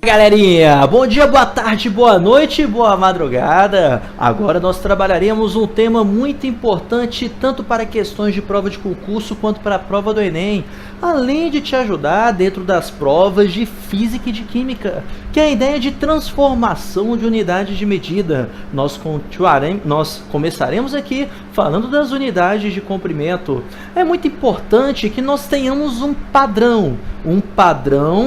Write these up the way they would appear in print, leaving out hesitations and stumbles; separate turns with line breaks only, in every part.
Galerinha, bom dia, boa tarde, boa noite, boa madrugada. Agora nós trabalharemos um tema muito importante tanto para questões de prova de concurso quanto para a prova do Enem, além de te ajudar dentro das provas de física e de química, que é a ideia de transformação de unidades de medida. Nós começaremos aqui falando das unidades de comprimento. É muito importante que nós tenhamos um padrão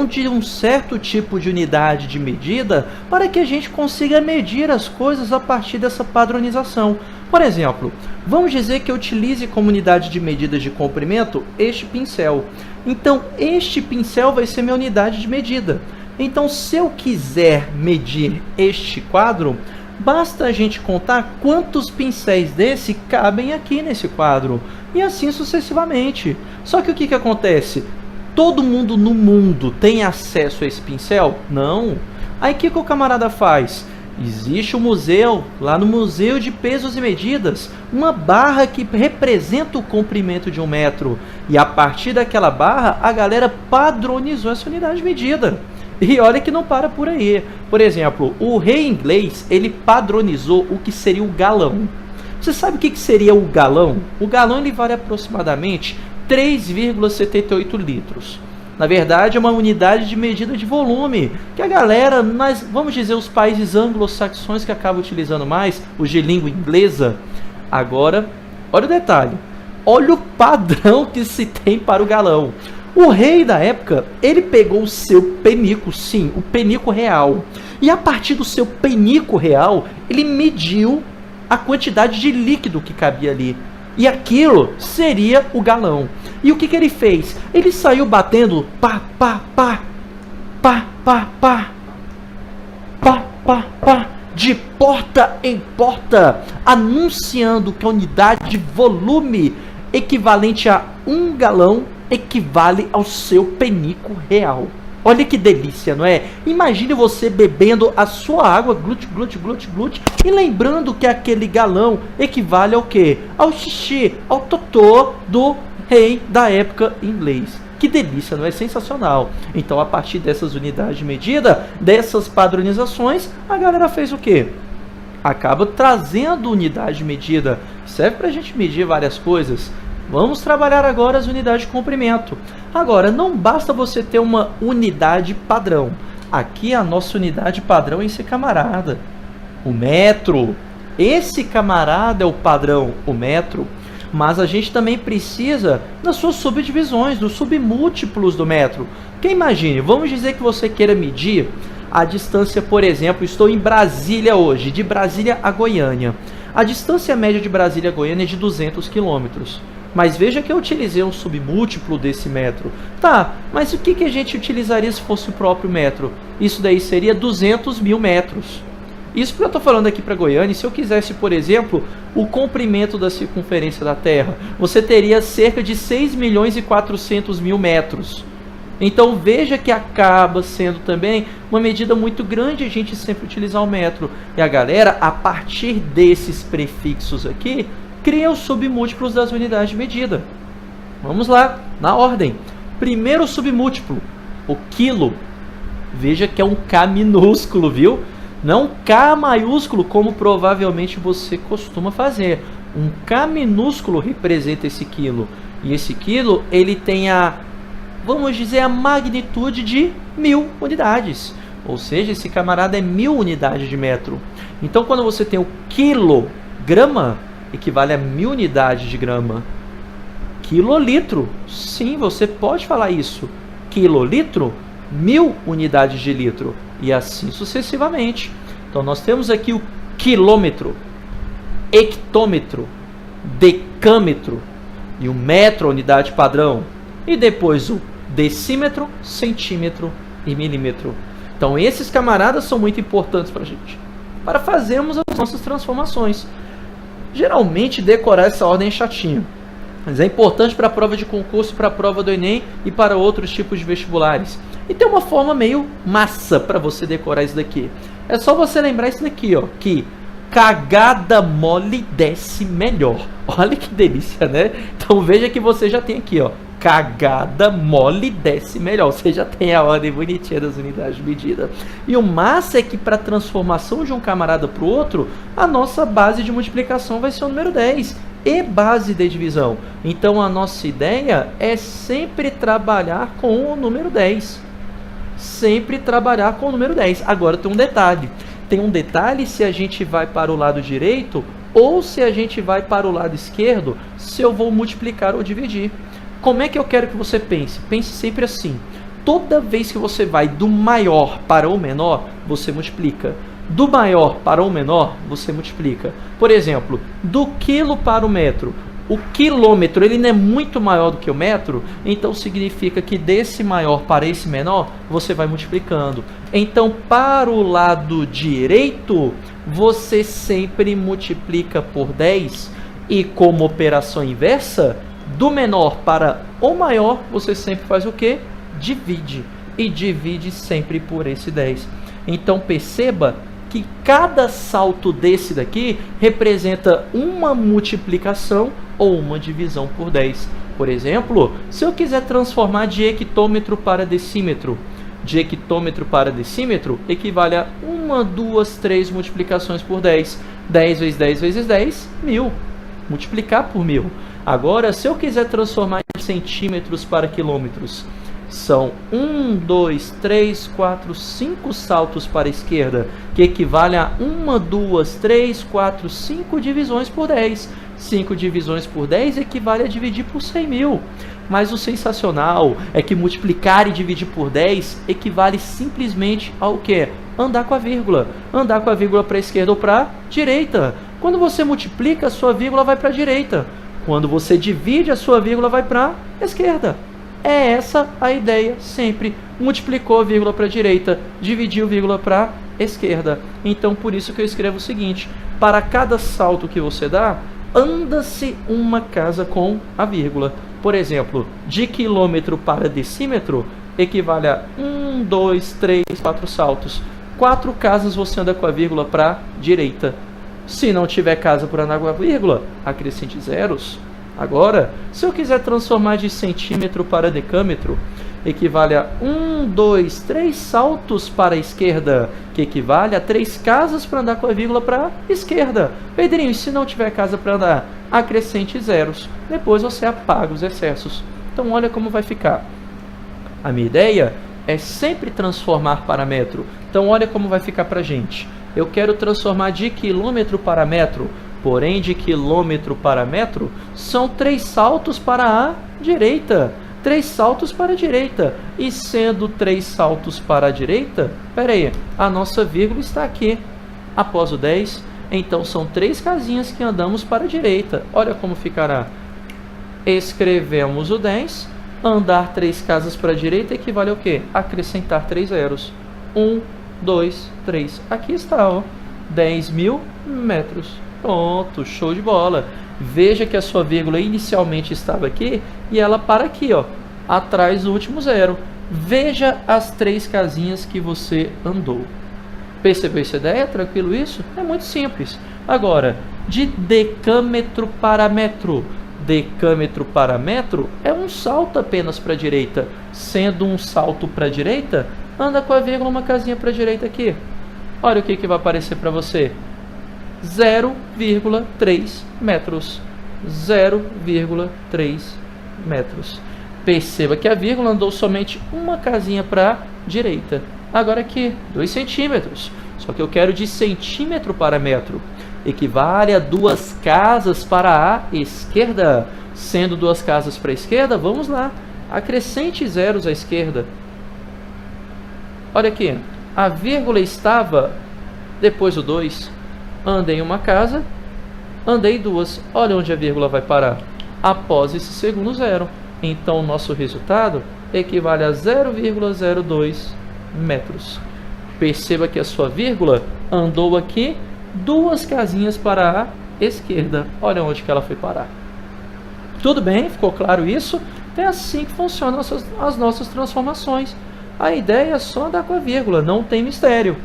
de um certo tipo de unidade de medida para que a gente consiga medir as coisas a partir dessa padronização. Por exemplo, vamos dizer que eu utilize como unidade de medida de comprimento este pincel. Então, este pincel vai ser minha unidade de medida. Então, se eu quiser medir este quadro, basta a gente contar quantos pincéis desse cabem aqui nesse quadro. E assim sucessivamente. Só que o que acontece? Todo mundo no mundo tem acesso a esse pincel? Não. Aí o que o camarada faz? Existe um museu, lá no Museu de Pesos e Medidas, uma barra que representa o comprimento de 1 metro. E a partir daquela barra, a galera padronizou essa unidade de medida. E olha que não para por aí. Por exemplo, o rei inglês, ele padronizou o que seria o galão. Você sabe o que seria o galão? O galão ele vale aproximadamente 3,78 litros. Na verdade, é uma unidade de medida de volume, que a galera, vamos dizer, os países anglo-saxões que acabam utilizando mais, os de língua inglesa. Agora, olha o detalhe, olha o padrão que se tem para o galão. O rei da época, ele pegou o seu penico, sim, o penico real, e a partir do seu penico real, ele mediu a quantidade de líquido que cabia ali. E aquilo seria o galão. E o que ele fez? Ele saiu batendo pá, pá, pá, pá, pá, pá, pá, pá, pá, de porta em porta, anunciando que a unidade de volume equivalente a 1 galão equivale ao seu penico real. Olha que delícia, não é? Imagine você bebendo a sua água, glute, glute, glute, glute, e lembrando que aquele galão equivale ao quê? Ao xixi, ao totô do rei da época inglês. Que delícia, não é? Sensacional. Então, a partir dessas unidades de medida, dessas padronizações, a galera fez o quê? Acaba trazendo unidade de medida. Serve para a gente medir várias coisas. Vamos trabalhar agora as unidades de comprimento. Agora, não basta você ter uma unidade padrão. Aqui a nossa unidade padrão é esse camarada, o metro. Esse camarada é o padrão, o metro. Mas a gente também precisa das suas subdivisões, dos submúltiplos do metro. Porque imagine, vamos dizer que você queira medir a distância, por exemplo, estou em Brasília hoje, de Brasília a Goiânia. A distância média de Brasília a Goiânia é de 200 quilômetros. Mas veja que eu utilizei um submúltiplo desse metro. Tá, mas o que a gente utilizaria se fosse o próprio metro? Isso daí seria 200 mil metros. Isso porque eu estou falando aqui para Goiânia. Se eu quisesse, por exemplo, o comprimento da circunferência da Terra, você teria cerca de 6 milhões e 400 mil metros. Então veja que acaba sendo também uma medida muito grande a gente sempre utilizar o metro. E a galera, a partir desses prefixos aqui, cria os submúltiplos das unidades de medida. Vamos lá, na ordem. Primeiro submúltiplo, o quilo. Veja que é um K minúsculo, viu? Não K maiúsculo, como provavelmente você costuma fazer. Um K minúsculo representa esse quilo. E esse quilo, ele tem vamos dizer, a magnitude de 1000 unidades. Ou seja, esse camarada é 1000 unidades de metro. Então, quando você tem o quilograma, equivale a 1000 unidades de grama. Quilolitro, sim, você pode falar isso. Quilolitro, 1000 unidades de litro. E assim sucessivamente. Então nós temos aqui o quilômetro, hectômetro, decâmetro e o metro, a unidade padrão. E depois o decímetro, centímetro e milímetro. Então esses camaradas são muito importantes para a gente, para fazermos as nossas transformações. Geralmente decorar essa ordem é chatinho, mas é importante para a prova de concurso, para a prova do Enem e para outros tipos de vestibulares. E tem uma forma meio massa para você decorar isso daqui. É só você lembrar isso daqui, ó, que cagada mole desce melhor. Olha que delícia, né? Então veja que você já tem aqui, ó, cagada mole desce melhor. Você já tem a ordem bonitinha das unidades de medida. E o massa é que para a transformação de um camarada para o outro, a nossa base de multiplicação vai ser o número 10 e base de divisão. Então a nossa ideia é sempre trabalhar com o número 10. Sempre trabalhar com o número 10. Agora tem um detalhe. Tem um detalhe se a gente vai para o lado direito ou se a gente vai para o lado esquerdo, se eu vou multiplicar ou dividir. Como é que eu quero que você pense? Pense sempre assim. Toda vez que você vai do maior para o menor, você multiplica. Do maior para o menor, você multiplica. Por exemplo, do quilo para o metro. O quilômetro ele não é muito maior do que o metro, então significa que desse maior para esse menor, você vai multiplicando. Então, para o lado direito, você sempre multiplica por 10. E como operação inversa, do menor para o maior, você sempre faz o quê? Divide. E divide sempre por esse 10. Então, perceba que cada salto desse daqui representa uma multiplicação ou uma divisão por 10. Por exemplo, se eu quiser transformar de hectômetro para decímetro, de hectômetro para decímetro equivale a 1, 2, 3 multiplicações por 10. 10 vezes 10 vezes 10, 1000. Multiplicar por 1000. Agora, se eu quiser transformar de centímetros para quilômetros, são 1, 2, 3, 4, 5 saltos para a esquerda, que equivale a 1, 2, 3, 4, 5 divisões por 10. 5 divisões por 10 equivale a dividir por 100.000. Mas o sensacional é que multiplicar e dividir por 10 equivale simplesmente ao quê? Andar com a vírgula. Andar com a vírgula para a esquerda ou para a direita. Quando você multiplica, a sua vírgula vai para a direita. Quando você divide, a sua vírgula vai para a esquerda. É essa a ideia sempre. Multiplicou a vírgula para a direita, dividiu a vírgula para a esquerda. Então, por isso que eu escrevo o seguinte. Para cada salto que você dá, anda-se uma casa com a vírgula. Por exemplo, de quilômetro para decímetro, equivale a 1, 2, 3, 4 saltos. 4 casas você anda com a vírgula para a direita. Se não tiver casa por andar com a vírgula, acrescente zeros. Agora, se eu quiser transformar de centímetro para decâmetro, equivale a 1, 2, 3 saltos para a esquerda, que equivale a 3 casas para andar com a vírgula para a esquerda. Pedrinho, se não tiver casa para andar, acrescente zeros. Depois você apaga os excessos. Então, olha como vai ficar. A minha ideia é sempre transformar para metro. Então, olha como vai ficar para a gente. Eu quero transformar de quilômetro para metro. Porém, de quilômetro para metro, são 3 saltos para a direita. 3 saltos para a direita. E sendo 3 saltos para a direita, espera aí, a nossa vírgula está aqui, após o 10. Então, são 3 casinhas que andamos para a direita. Olha como ficará. Escrevemos o 10. Andar 3 casas para a direita equivale ao quê? Acrescentar 3 zeros. 1, 2, 3. Aqui está, ó. 10.000 metros. Pronto, show de bola. Veja que a sua vírgula inicialmente estava aqui e ela para aqui, ó, atrás do último zero. Veja as 3 casinhas que você andou. Percebeu essa ideia? Tranquilo isso? É muito simples. Agora, de decâmetro para metro. Decâmetro para metro é um salto apenas para a direita. Sendo um salto para a direita, anda com a vírgula uma casinha para a direita aqui. Olha o que vai aparecer para você. 0,3 metros. 0,3 metros. Perceba que a vírgula andou somente uma casinha para a direita. Agora aqui, 2 centímetros. Só que eu quero de centímetro para metro. Equivale a 2 casas para a esquerda. Sendo 2 casas para a esquerda, vamos lá. Acrescente zeros à esquerda. Olha aqui. A vírgula estava depois do 2. Andei uma casa, andei 2. Olha onde a vírgula vai parar. Após esse segundo zero. Então, o nosso resultado equivale a 0,02 metros. Perceba que a sua vírgula andou aqui 2 casinhas para a esquerda. Olha onde que ela foi parar. Tudo bem? Ficou claro isso? É assim que funcionam as nossas transformações. A ideia é só andar com a vírgula, não tem mistério.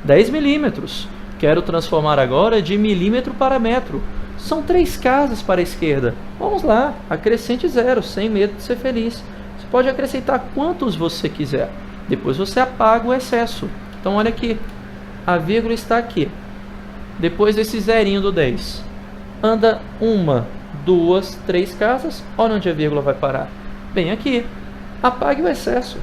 10 milímetros. Quero transformar agora de milímetro para metro. São 3 casas para a esquerda. Vamos lá, acrescente 0, sem medo de ser feliz. Você pode acrescentar quantos você quiser. Depois você apaga o excesso. Então olha aqui, a vírgula está aqui. Depois desse zerinho do 10. Anda 1, 2, 3 casas. Olha onde a vírgula vai parar. Bem aqui. Apague o excesso.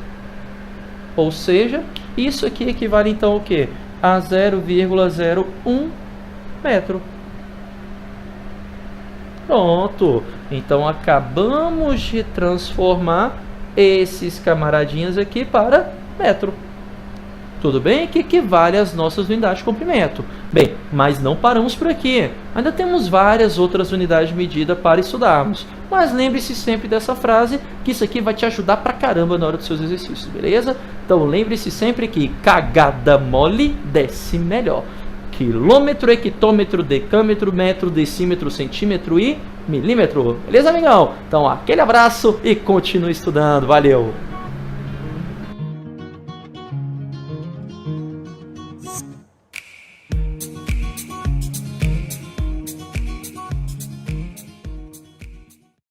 Ou seja, isso aqui equivale então ao quê? A 0,01 metro. Pronto. Então acabamos de transformar esses camaradinhas aqui para metro. Tudo bem? Que equivale às nossas unidades de comprimento. Bem, mas não paramos por aqui. Ainda temos várias outras unidades de medida para estudarmos. Mas lembre-se sempre dessa frase, que isso aqui vai te ajudar pra caramba na hora dos seus exercícios, beleza? Então lembre-se sempre que cagada mole desce melhor. Quilômetro, hectômetro, decâmetro, metro, decímetro, centímetro e milímetro. Beleza, amigão? Então aquele abraço e continue estudando. Valeu!